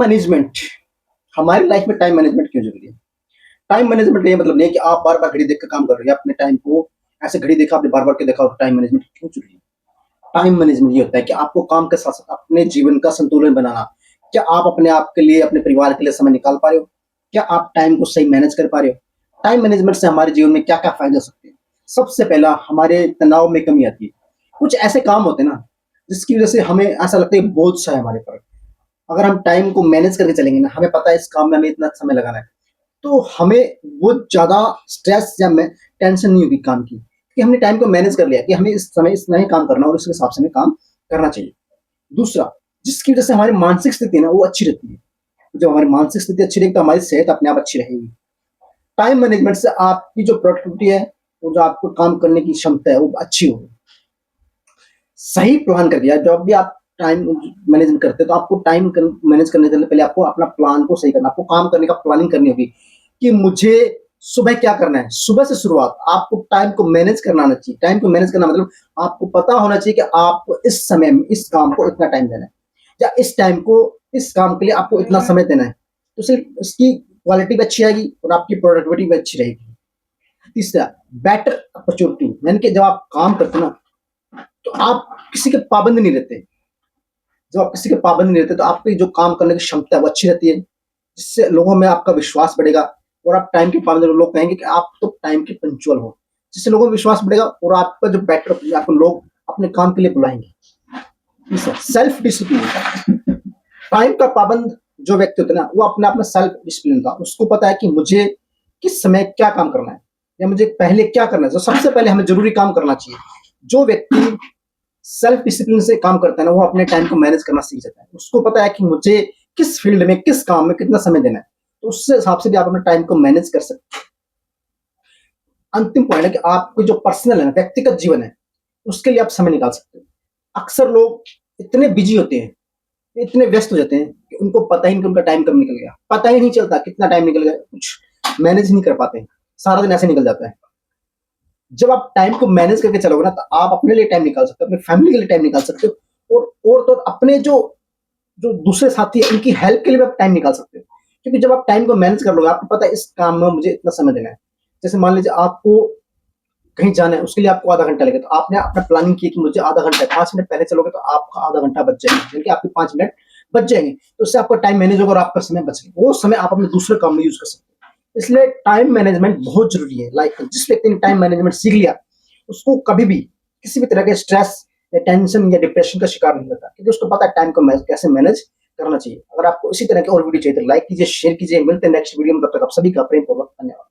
Management, हमारी life में time management क्यों जरूरी है? टाइम मैनेजमेंट का ये मतलब नहीं है कि आप बार-बार घड़ी देख के काम कर रहे हो या अपने टाइम को ऐसे घड़ी देखा आपने बार-बार के देखा और टाइम मैनेजमेंट क्यों जरूरी है? टाइम मैनेजमेंट ये होता है कि आपको काम के साथ-साथ अपने जीवन का संतुलन बनाना। क्या आप अपने आप के लिए, अपने परिवार के लिए समय निकाल पा रहे हो? क्या आप टाइम को सही मैनेज कर पा रहे हो? टाइम मैनेजमेंट से हमारे जीवन में क्या-क्या फ़ायदे हो सकते हैं? सबसे पहला हमारे तनाव में कमी आती है। कुछ ऐसे काम होते हैं ना, जिसकी वज़ह से हमें ऐसा लगता है बोझ-सा है हमारे ऊपर। अगर हम टाइम को मैनेज करके चलेंगे ना, हमें पता है इस काम में हमें इतना समय लगाना है, तो हमें बहुत ज़्यादा स्ट्रेस या में टेंशन नहीं होगी काम की, कि हमने टाइम को मैनेज कर लिया कि हमें इस समय इतना ही काम करना है और उस हिसाब से हमें काम करना चाहिए। दूसरा, जिसकी वज़ह से हमारी मानसिक स्थिति है ना, वो अच्छी रहती है। जब हमारी मानसिक स्थिति अच्छी रहेगी, तो हमारी सेहत अपने आप अच्छी रहेगी। टाइम मैनेजमेंट से आपकी जो प्रोडक्टिविटी है, और जो आपको काम करने की क्षमता है, वो अच्छी होगी। सही प्लान करके यार, जब भी आप टाइम मैनेजमेंट करते हैं, तो आपको टाइम मैनेज करने से पहले आपको अपना प्लान को सही करना, आपको काम करने का प्लानिंग करनी होगी कि मुझे सुबह क्या करना है। सुबह से शुरुआत, आपको टाइम को मैनेज करना आना चाहिए। टाइम को मैनेज करना मतलब आपको पता होना चाहिए कि आपको इस समय में इस काम को इतना टाइम देना है, या इस टाइम को इस काम के लिए आपको इतना समय देना है। तो सिर्फ उसकी क्वालिटी भी अच्छी आएगी और आपकी प्रोडक्टिविटी भी अच्छी रहेगी। तीसरा, बेटर अपॉर्चुनिटी, यानी कि जब आप काम करते हो ना, तो आप किसी के पाबंद नहीं रहते। जब आप किसी के पाबंद नहीं रहते, तो आपकी जो काम करने की क्षमता है वो अच्छी रहती है, जिससे लोगों में आपका विश्वास बढ़ेगा और आप टाइम के पाबंद, लोग कहेंगे कि आप तो टाइम के पंक्चुअल हो, जिससे लोगों में विश्वास बढ़ेगा और आपका जो बेटर आपको लोग अपने काम के लिए बुलाएंगे। तीसरा, सेल्फ डिसिप्लिन, टाइम का पाबंद जो व्यक्ति होता है ना, वो अपने आप में सेल्फ डिसिप्लिन था, उसको पता है कि मुझे किस समय क्या काम करना है या मुझे पहले क्या करना है। तो सबसे पहले हमें जरूरी काम करना चाहिए। जो व्यक्ति सेल्फ डिसिप्लिन से काम करता है ना, वो अपने टाइम को मैनेज करना सीख जाता है। उसको पता है कि मुझे किस फील्ड में, किस काम में कितना समय देना है, तो उससे हिसाब से भी आप अपने टाइम को मैनेज कर सकते हैं। अंतिम पॉइंट है कि आपको जो पर्सनल है, व्यक्तिगत जीवन है, उसके लिए आप समय निकाल सकते हो। अक्सर लोग इतने बिजी होते हैं, इतने व्यस्त हो जाते हैं कि उनको पता ही नहीं कि उनका टाइम कब निकल गया। पता ही नहीं चलता कितना टाइम निकल गया, कुछ मैनेज नहीं कर पाते हैं, सारा दिन ऐसे निकल जाता है। जब आप टाइम को मैनेज करके चलोगे ना, तो आप अपने लिए टाइम निकाल सकते हो, अपनी फैमिली के लिए टाइम निकाल सकते हो, और तो अपने जो जो दूसरे साथी है उनकी हेल्प के लिए भी आप टाइम निकाल सकते हो। क्योंकि जब आप टाइम को मैनेज कर लोगे, आपको पता है इस काम में मुझे इतना समय देना है। जैसे मान लीजिए आपको कहीं जाना है, उसके लिए आपको आधा घंटा लगेगा, तो आपने अपना प्लानिंग की कि मुझे आधा घंटा, 5 मिनट पहले चलोगे तो आपका आधा घंटा बच जाएगा, क्योंकि आपके 5 मिनट बच जाएंगे, तो उससे आपका टाइम मैनेज होगा और आपका समय बच गया। वो समय आप अपने दूसरे काम में यूज कर सकते हैं। इसलिए टाइम मैनेजमेंट बहुत जरूरी है लाइफ में। जिस व्यक्ति ने टाइम मैनेजमेंट सीख लिया, उसको कभी भी किसी भी तरह के स्ट्रेस या टेंशन या डिप्रेशन का शिकार नहीं होता, क्योंकि उसको पता है टाइम को कैसे मैनेज करना चाहिए। अगर आपको इसी तरह की और वीडियो चाहिए तो लाइक कीजिए, शेयर कीजिए। मिलते हैं नेक्स्ट वीडियो में, तब तक आप सभी का प्रेम पूर्वक धन्यवाद।